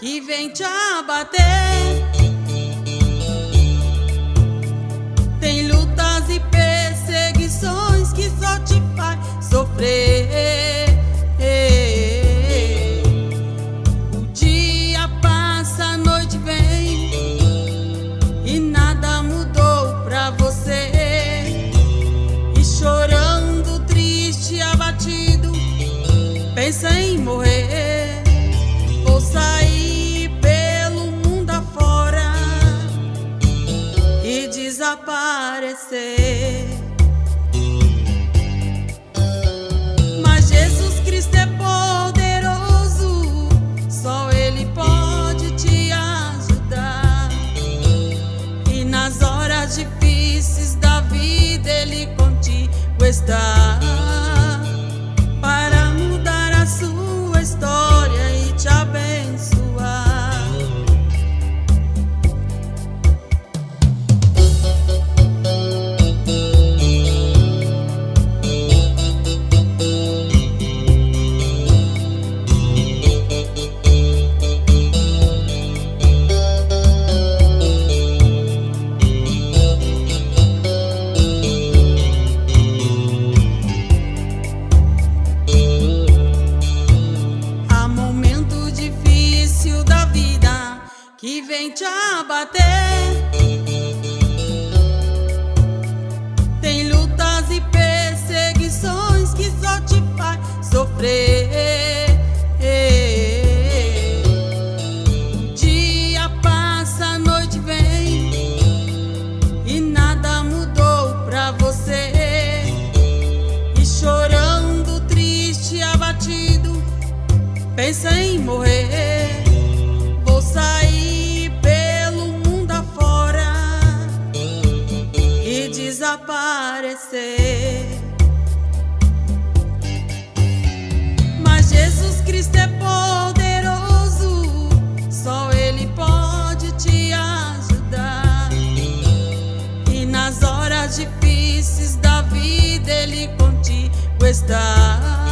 que vem te abater. Tem lutas e perseguições que só te faz sofrer. O dia passa, a noite vem e nada mudou pra você. E chorando, triste, abatido, pensa em morrer. Vou sair pelo mundo afora e desaparecer. Mas Jesus Cristo é poderoso, só Ele pode te ajudar. E nas horas difíceis da vida Ele contigo está, para mudar a sua história e te abençoar. Há momento difícil da vida que vem te abater. Tem lutas e perseguições que só te faz sofrer. O dia passa, a noite vem e nada mudou pra você. E chorando, triste, abatido, pensa em morrer. Vou sair pelo mundo afora e desaparecer. Mas Jesus Cristo é poderoso, só Ele pode te ajudar. E nas horas difíceis da vida Ele contigo está.